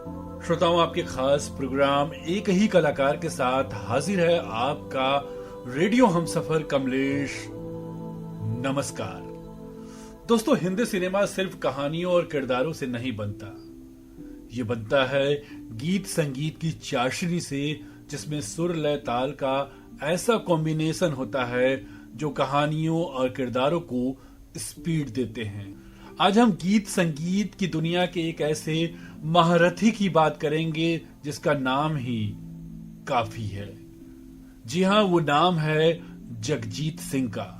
श्रोताओं, आपके खास प्रोग्राम एक ही कलाकार के साथ हाजिर है आपका रेडियो हमसफर कमलेश। नमस्कार दोस्तों, हिंदी सिनेमा सिर्फ कहानियों और किरदारों से नहीं बनता, ये बनता है गीत संगीत की चाशनी से, जिसमें सुर लय ताल का ऐसा कॉम्बिनेशन होता है जो कहानियों और किरदारों को स्पीड देते हैं। आज हम गीत संगीत की दुनिया के एक ऐसे महारथी की बात करेंगे जिसका नाम ही काफी है। जी हां, वो नाम है जगजीत सिंह का।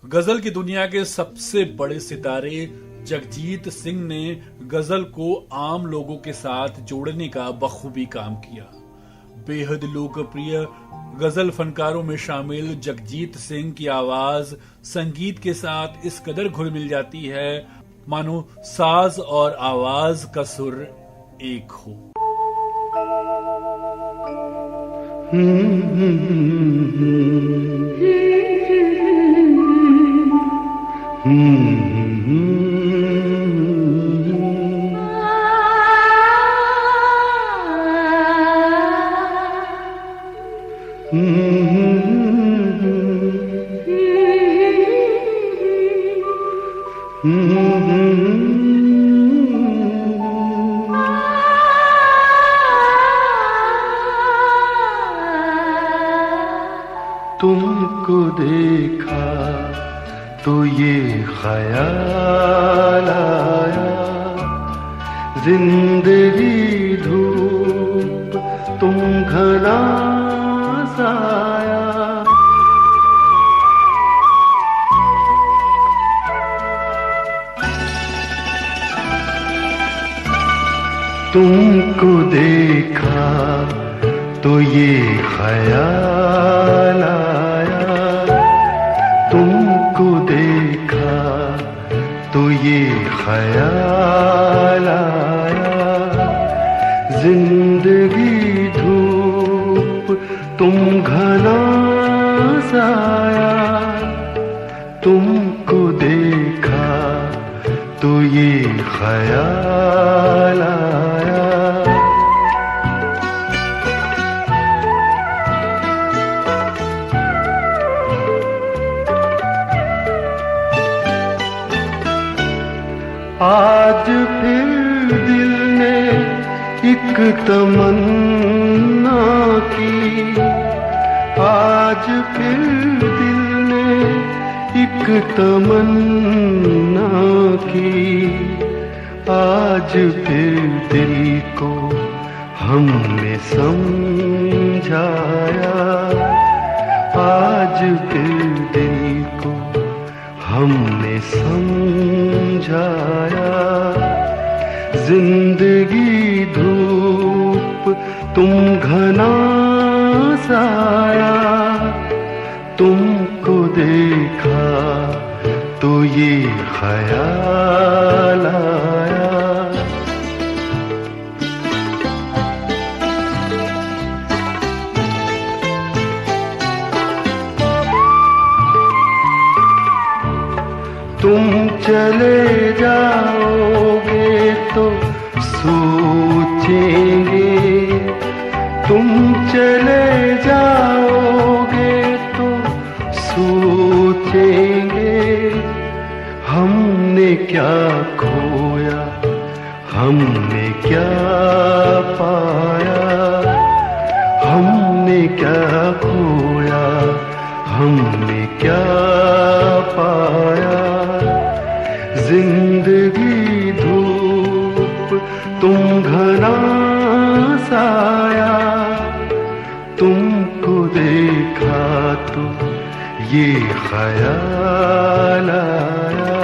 गजल की दुनिया के सबसे बड़े सितारे जगजीत सिंह ने गजल को आम लोगों के साथ जोड़ने का बखूबी काम किया। बेहद लोकप्रिय गजल फनकारों में शामिल जगजीत सिंह की आवाज संगीत के साथ इस कदर घुल मिल जाती है मानो साज और आवाज का सुर एक हो। तुमको देखा तो ये ख्याल आया, जिंदगी धूप तुम घना साया। तुमको देखा तो ये ख्याल आया, तुमको देखा तो ये ख्याल आया, जिंदगी धूप तुम घना साया। तुमको देखा तो ये ख्याल आया। आज फिर दिल ने एक तमन्ना की, आज फिर दिल ने एक तमन्ना की, आज फिर दिल को हमने समझाया, आज फिर दिल को हमने समझाया। जिंदगी धूप तुम घना साया, तुमको देखा तो ये ख्याल आया। तुम चले जाओगे तो सोचेंगे, तुम चले जाओगे तो सोचेंगे, हमने क्या खोया, हमने क्या पाया, हमने क्या खोया, हमने क्या पाया। जिंदगी धूप तुम घना साया, तुमको देखा तो ये ख्याल आया।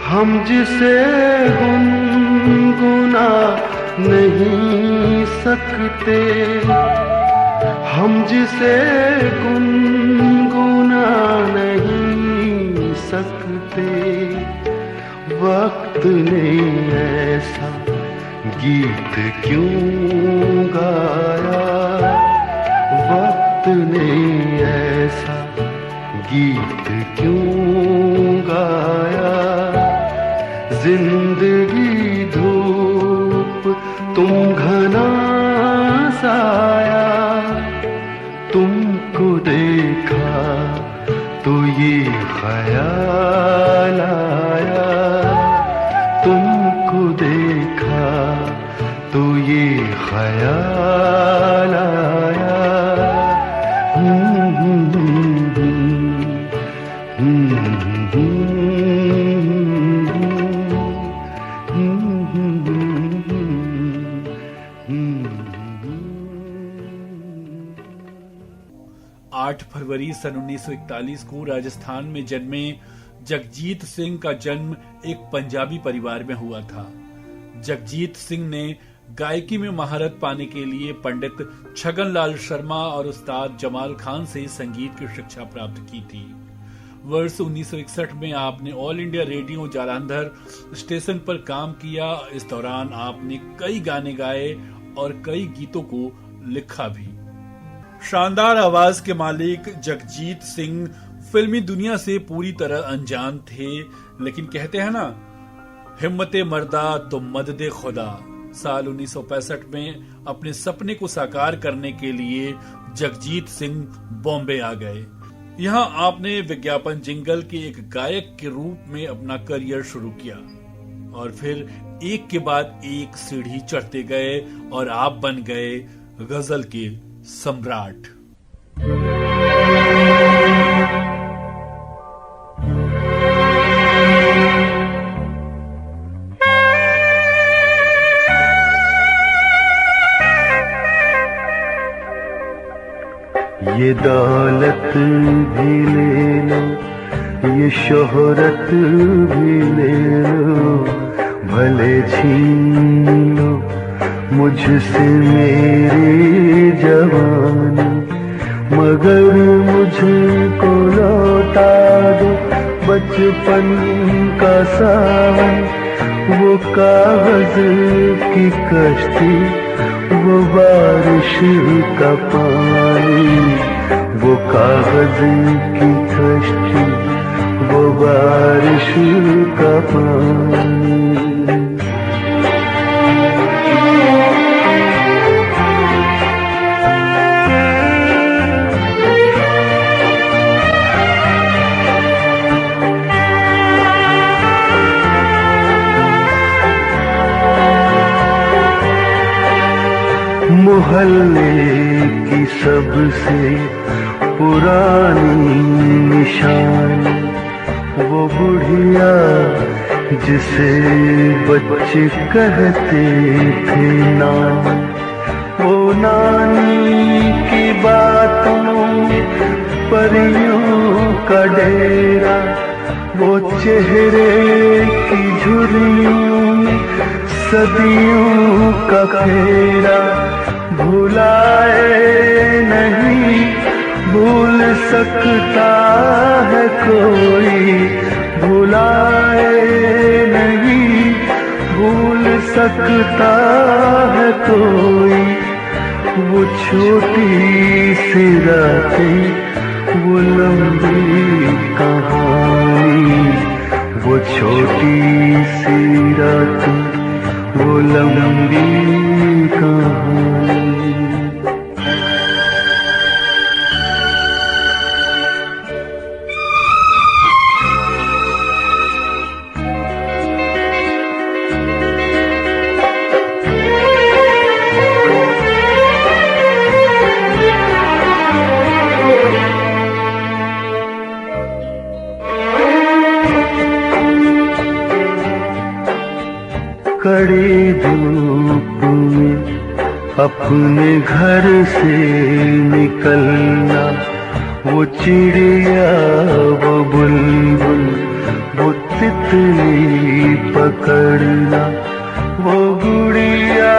हम जिसे गुनगुना नहीं सकते, हम जिसे गुनगुना नहीं सकते, वक्त ने ऐसा गीत क्यों गाया, वक्त साया, तुमको देखा तो ये ख्याल आया, तुमको देखा तो ये ख्याल आया। फरवरी सन 1941 को राजस्थान में जन्मे जगजीत सिंह का जन्म एक पंजाबी परिवार में हुआ था। जगजीत सिंह ने गायकी में महारत पाने के लिए पंडित छगनलाल शर्मा और उस्ताद जमाल खान से संगीत की शिक्षा प्राप्त की थी। वर्ष 1961 में आपने all India radio Jalandhar station पर काम किया। इस दौरान आपने कई गाने गाए और कई गीतों को लिखा भी। शानदार आवाज के मालिक जगजीत सिंह फिल्मी दुनिया से पूरी तरह अनजान थे, लेकिन कहते हैं ना, हिम्मते मर्दा तो मददे खुदा। साल 1965 में अपने सपने को साकार करने के लिए जगजीत सिंह बॉम्बे आ गए। यहाँ आपने विज्ञापन जिंगल के एक गायक के रूप में अपना करियर शुरू किया और फिर एक के बाद एक सीढ़ी चढ़ते गए और आप बन गए गजल के सम्राट। ये दौलत भी ले लो, ये शोहरत भी ले लो, भले छीन लो मुझसे मेरी जवानी, मगर मुझको लौटा दो बचपन का सावन। वो कागज की कश्ती, वो बारिश का पानी, वो कागज की कश्ती, वो बारिश का पानी। मोहल्ले की सबसे पुरानी निशान, वो बुढ़िया जिसे बच्चे कहते थे नाम, वो नानी की बातों परियों का डेरा, वो चेहरे की झुर्रियों में सदियों का फेरा। भुलाए नहीं भूल सकता है कोई, भुलाए नहीं भूल सकता है कोई। वो छोटी सी रातें, वो लंबी कहानी, वो छोटी सी रातें, वो लंबी कहानी। कड़ी धूप में अपने घर से निकलना, वो चिड़िया, वो बुलबुल, वो तितली पकड़ना, वो गुड़िया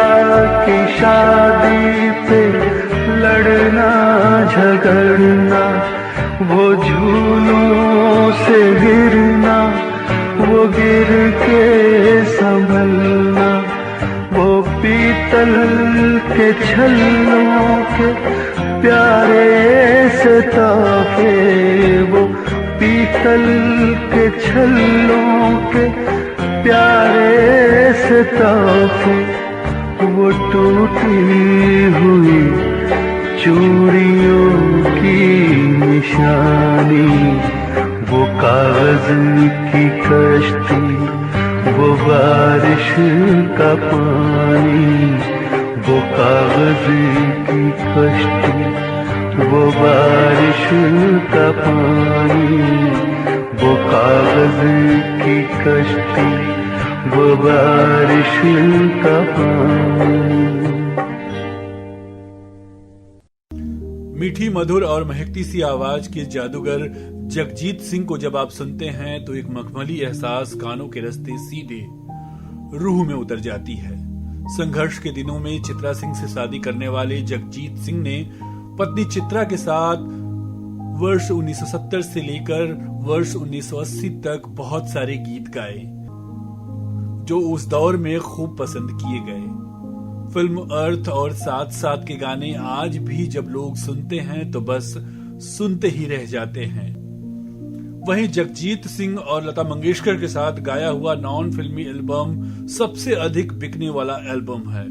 की शादी पे लड़ना झगड़ना, वो झूलों से गिरना, वो गिर के संभलना, वो पीतल के छल्लों के प्यारे से तोहफे, वो पीतल के छल्लों के प्यारे से तोहफे, वो टूटी हुई चूड़ियों की निशानी, वो कागज की कश्ती, वो बारिश का पानी, वो कागज की कश्ती, वो बारिश का पानी, वो कागज की कश्ती, वो बारिश का पानी। मीठी मधुर और महकती सी आवाज के जादूगर जगजीत सिंह को जब आप सुनते हैं तो एक मखमली एहसास कानों के रास्ते सीधे रूह में उतर जाती है। संघर्ष के दिनों में चित्रा सिंह से शादी करने वाले जगजीत सिंह ने पत्नी चित्रा के साथ वर्ष 1970 से लेकर वर्ष 1980 तक बहुत सारे गीत गाए जो उस दौर में खूब पसंद किए गए। फिल्म अर्थ और साथ साथ के गाने आज भी जब लोग सुनते हैं तो बस सुनते ही रह जाते हैं। वहीं जगजीत सिंह और लता मंगेशकर के साथ गाया हुआ नॉन फिल्मी एल्बम सबसे अधिक बिकने वाला एल्बम है।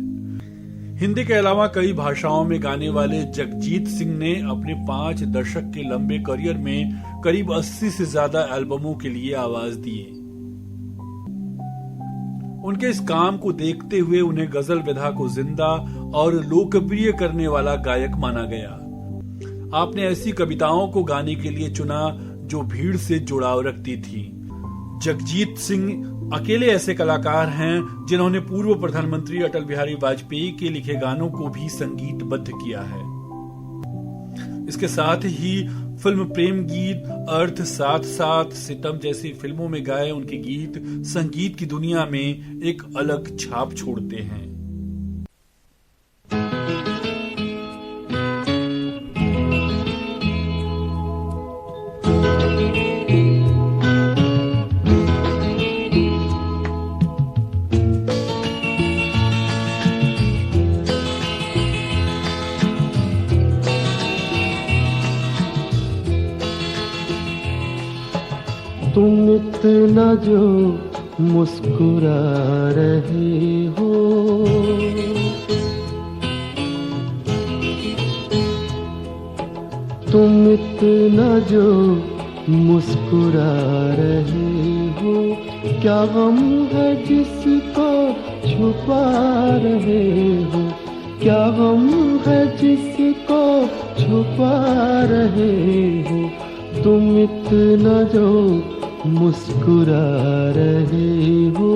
हिंदी के अलावा कई भाषाओं में गाने वाले जगजीत सिंह ने अपने 5 दशक के लंबे करियर में करीब 80 से ज्यादा एल्बमों के लिए आवाज दिए। उनके इस काम को देखते हुए उन्हें गजल विधा को जिंदा और लोकप्रिय करने वाला गायक माना गया। आपने ऐसी कविताओं को गाने के लिए चुना जो भीड़ से जुड़ाव रखती थी। जगजीत सिंह अकेले ऐसे कलाकार हैं जिन्होंने पूर्व प्रधानमंत्री अटल बिहारी वाजपेयी के लिखे गानों को भी संगीतबद्ध किया है। इसके साथ ही फिल्म प्रेम गीत, अर्थ, साथ साथ, सितम जैसी फिल्मों में गाए उनके गीत संगीत की दुनिया में एक अलग छाप छोड़ते हैं। तुम इतना जो मुस्कुरा रहे हो, तुम इतना जो मुस्कुरा रहे हो, क्या गम है जिसको छुपा रहे हो, क्या गम है जिसको छुपा रहे हो, तुम इतना जो मुस्कुरा रहे हो।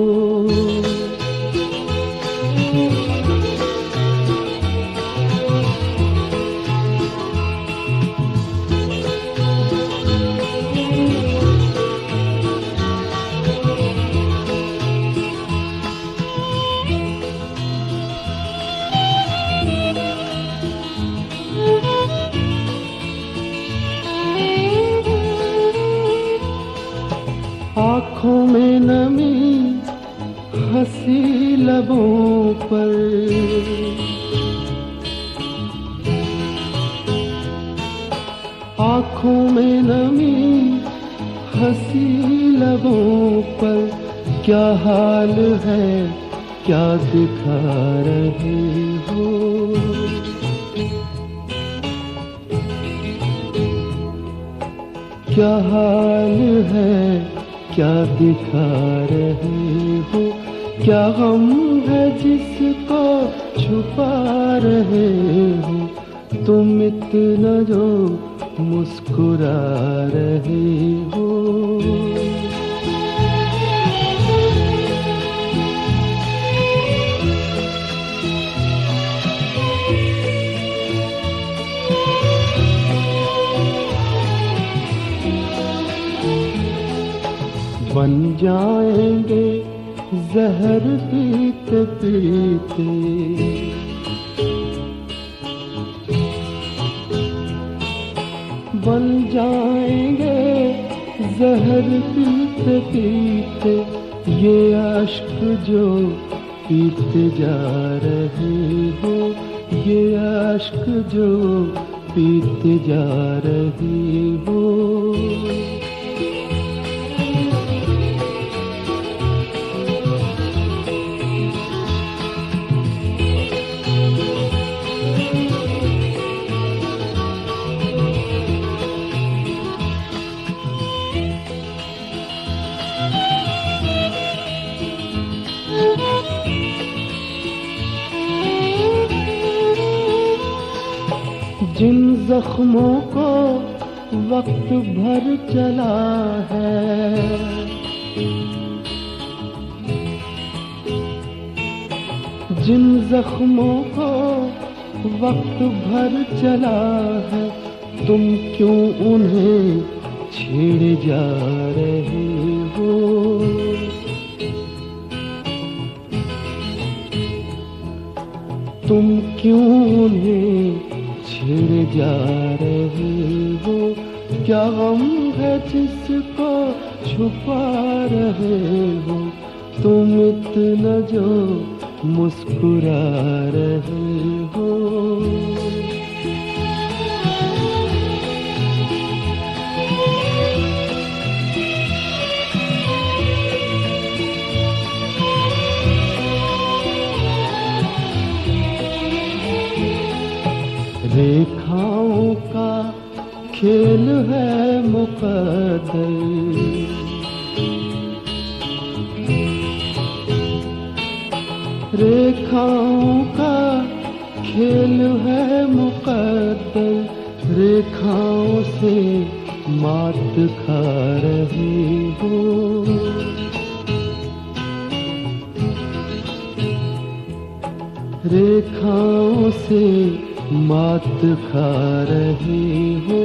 आँखों में नमी, हंसी लबों पर, आँखों में नमी, हंसी लबों पर, क्या हाल है क्या दिखा रहे हो, क्या हाल है क्या दिखा रहे हो, क्या गम है जिसको छुपा रहे हो, तुम इतना जो मुस्कुरा रहे हो। बन जाएंगे जहर पीते पीते, बन जाएंगे जहर पीते पीते, ये अश्क जो पीते जा रहे हो, ये अश्क जो पीते जा रहे हो। जिन जख्मों को वक्त भर चला है, जिन जख्मों को वक्त भर चला है, तुम क्यों उन्हें छेड़े जा रहे हो? तुम क्यों उन्हें छेड़े जा रहे हो? क्या गम है जिसको छुपा रहे हो? तुम इतना जो मुस्कुरा रहे हो। रेखाओं का खेल है मुकद्दर, रेखाओं का खेल है मुकद्दर, रेखाओं से मात खा रहे हो। रेखाओं से मात खा रहे हो।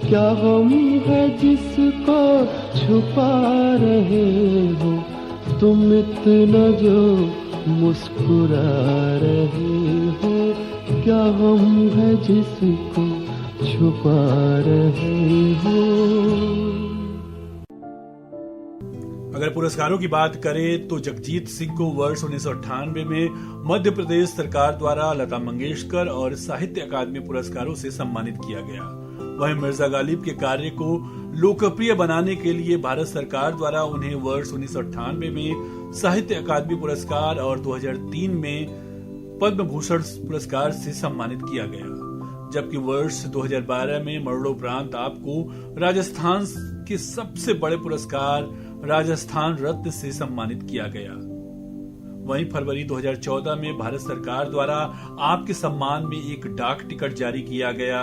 क्या गम है जिसको छुपा रहे हो? तुम इतना जो मुस्कुरा रहे हो। क्या गम है जिसको छुपा रहे हो? अगर पुरस्कारों की बात करें तो जगजीत सिंह को वर्ष 1998 में मध्य प्रदेश सरकार द्वारा लता मंगेशकर और साहित्य अकादमी पुरस्कारों से सम्मानित किया गया। वहीं मिर्जा गालिब के कार्य को लोकप्रिय बनाने के लिए भारत सरकार द्वारा उन्हें वर्ष 1998 में साहित्य अकादमी पुरस्कार और 2003 में पद्म भूषण पुरस्कार से सम्मानित किया गया। जबकि वर्ष 2012 में मरणोपरांत आपको राजस्थान के सबसे बड़े पुरस्कार राजस्थान रत्न से सम्मानित किया गया। वहीं फरवरी 2014 में भारत सरकार द्वारा आपके सम्मान में एक डाक टिकट जारी किया गया।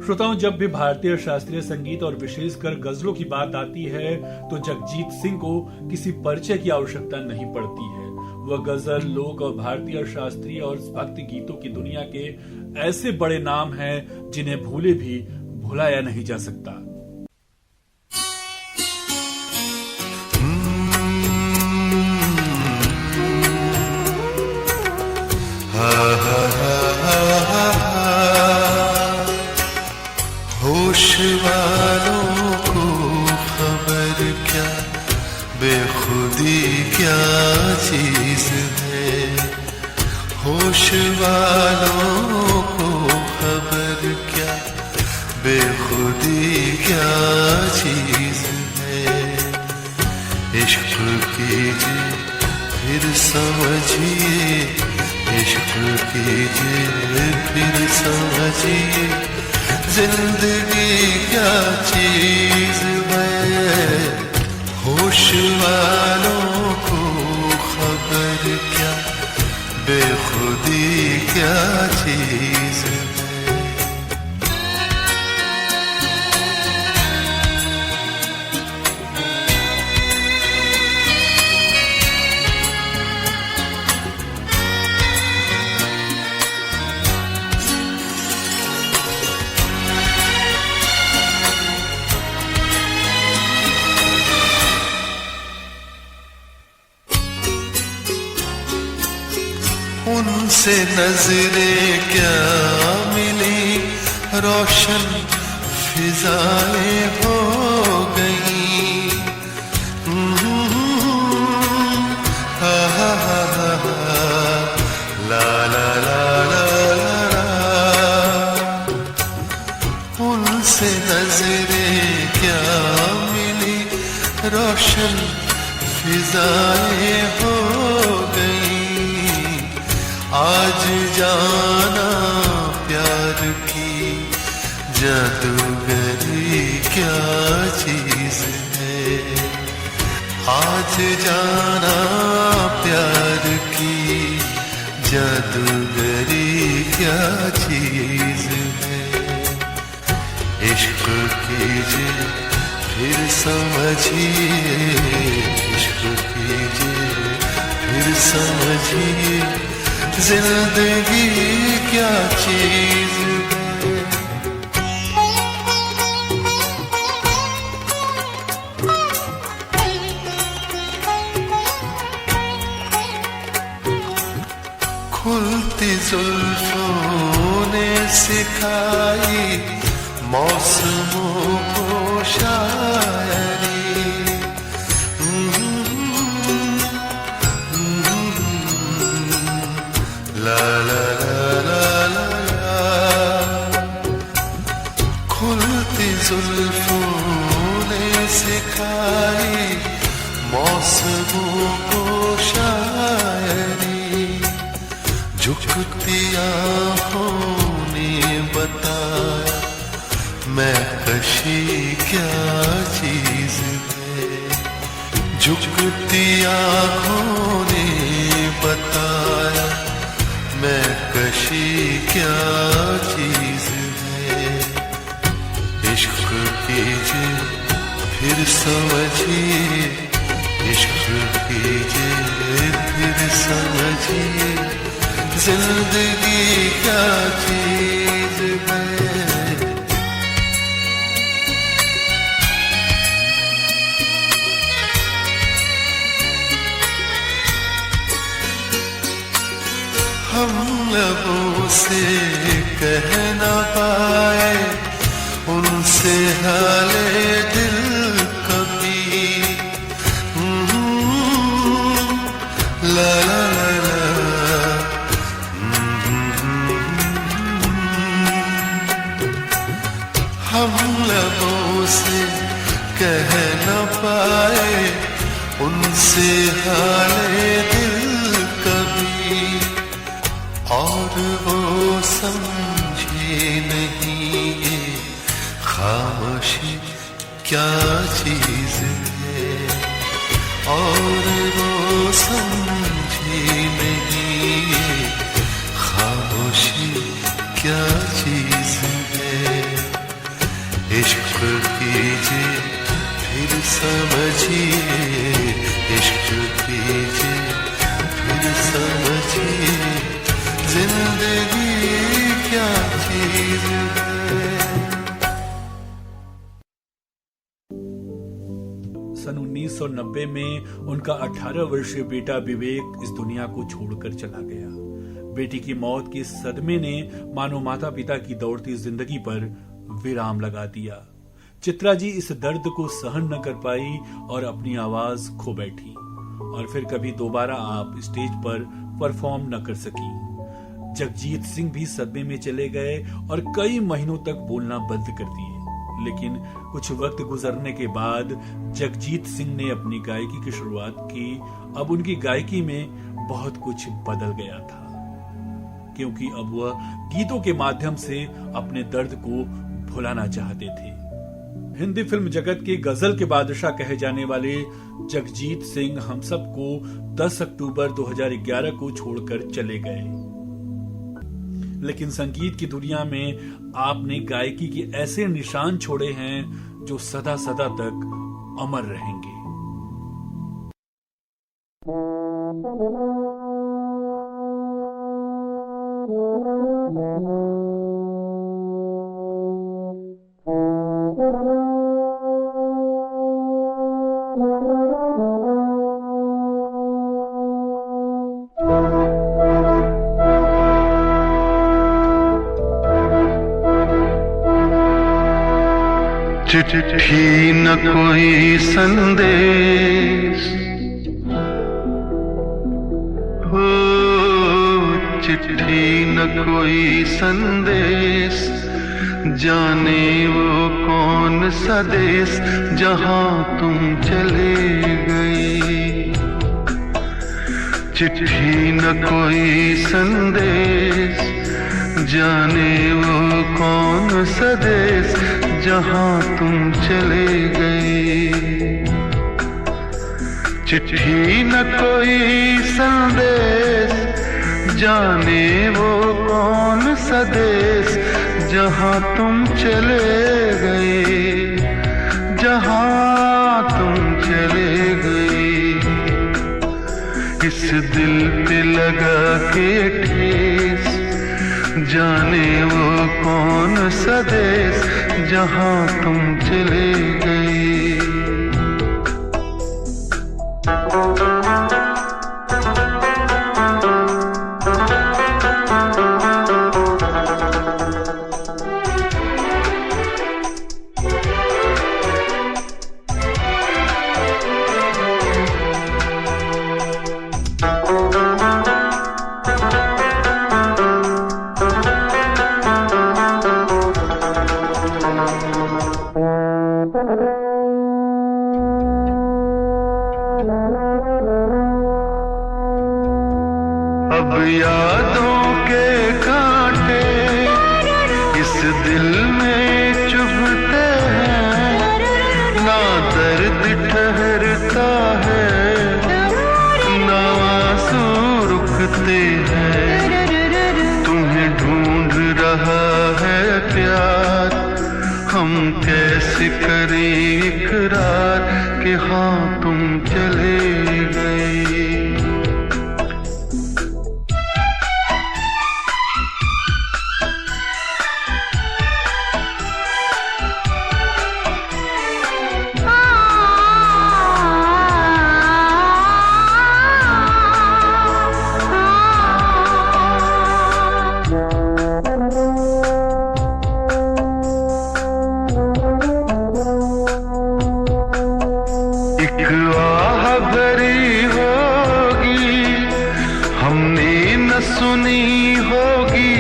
श्रोताओं, जब भी भारतीय शास्त्रीय संगीत और विशेषकर गजलों की बात आती है तो जगजीत सिंह को किसी परिचय की आवश्यकता नहीं पड़ती है। वह गजल, लोक और भारतीय शास्त्रीय और भक्ति गीतों की दुनिया के ऐसे बड़े नाम हैं जिन्हें भूले भी भुलाया नहीं जा सकता। होश वालों को खबर क्या, बेखुदी क्या चीज है। होश वालों को खबर क्या, बेखुदी क्या चीज है। इश्क कीजिए फिर समझिए, इश्क कीजिए फिर समझिए, जिंदगी क्या चीज है। होश वालों को खबर क्या, बेखुदी क्या चीज है। उनसे नजरें क्या मिली, रोशन फिजाएं हो गई। ला ला ला ला ला। उनसे नजरें क्या मिली, रोशन फिजाएं हो गई। आज जाना प्यार की जादूगरी क्या चीज है। आज जाना प्यार की जादूगरी क्या चीज है। कीजिए फिर समझिए, इश्क कीजिए फिर समझिए, जिंदगी क्या चीज है। खुलती जुल्फों ने सिखाई मौसमों को शायरी, ला ला ला ला ला। खुलती जुल्फों ने सिखाई मौसमों को शायरी, झुकती आँखों ने बताया मैं कशी क्या चीज है। झुकती आँखों ने बताया मैं कशी क्या चीज है। इश्क कीजिए फिर समझिए, इश्क कीजिए फिर समझिए, जिंदगी क्या चीज है। हम लबों से कह न पाए उनसे हाले दिल कभी, ला ला ला ला। हम लबों से कह न पाए उनसे हाले दिल कभी, और वो समझे नहीं ये खामोशी क्या चीज है। और वो समझे नहीं ये खामोशी क्या चीज है। इश्क कीजिए फिर समझिए, इश्क कीजिए फिर समझिए, जिंदगी क्या चीज है। सन 1990 में उनका 18 वर्षीय बेटा विवेक इस दुनिया को छोड़कर चला गया। बेटी की मौत के सदमे ने मानो माता पिता की दौड़ती जिंदगी पर विराम लगा दिया। चित्रा जी इस दर्द को सहन न कर पाई और अपनी आवाज खो बैठी, और फिर कभी दोबारा आप स्टेज पर परफॉर्म न कर सकी। जगजीत सिंह भी सदमे में चले गए और कई महीनों तक बोलना बंद कर दिए। लेकिन कुछ वक्त गुजरने के बाद जगजीत सिंह ने अपनी गायकी की शुरुआत की। अब उनकी गायकी में बहुत कुछ बदल गया था, क्योंकि अब वह गीतों के माध्यम से अपने दर्द को भुलाना चाहते थे। हिंदी फिल्म जगत के गजल के बादशाह कहे जाने वाले जगजीत सिंह हम सबको 10 अक्टूबर 2011 को छोड़कर चले गए। लेकिन संगीत की दुनिया में आपने गायकी के ऐसे निशान छोड़े हैं जो सदा सदा तक अमर रहेंगे। चिट्ठी न कोई संदेश हो, चिट्ठी न कोई संदेश, जाने वो कौन सा देश जहां तुम चले गए। चिट्ठी न कोई संदेश, जाने वो कौन सा देश जहां तुम चले गए। चिट्ठी न कोई संदेश, जाने वो कौन सा देश जहां तुम चले गए। जहां तुम चले गए। इस दिल पे लगा के ठेस, जाने वो कौन सा देश जहां तुम चले गए। अब यादों के कांटे इस दिल में चुभते हैं, ना दर्द ठहरता है, ना आंसू रुकते हैं। तुम्हें ढूंढ रहा है प्यार, हम कैसे करें इकरार कि हाँ तुम चले गए। सुनी होगी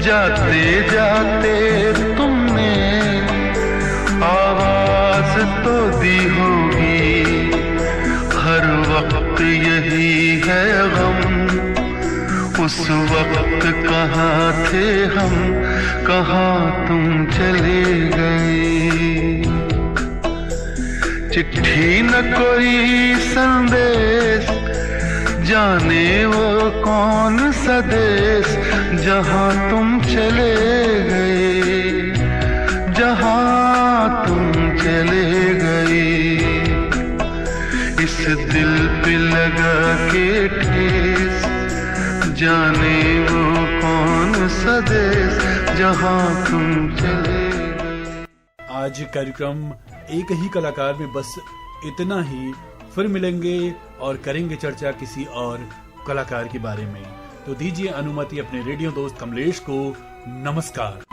जाते जाते तुमने आवाज तो दी होगी। हर वक्त यही है गम, उस वक्त कहाँ थे हम, कहाँ तुम चले गए। चिट्ठी न कोई संदेश, जाने वो कौन सा देश जहां तुम चले गए, जहां तुम चले गए। इस दिल पे लगा के ठेस, जाने वो कौन सा देश जहां तुम चले गए। आज कार्यक्रम एक ही कलाकार में बस इतना ही। फिर मिलेंगे और करेंगे चर्चा किसी और कलाकार के बारे में। तो दीजिए अनुमति अपने रेडियो दोस्त कमलेश को। नमस्कार।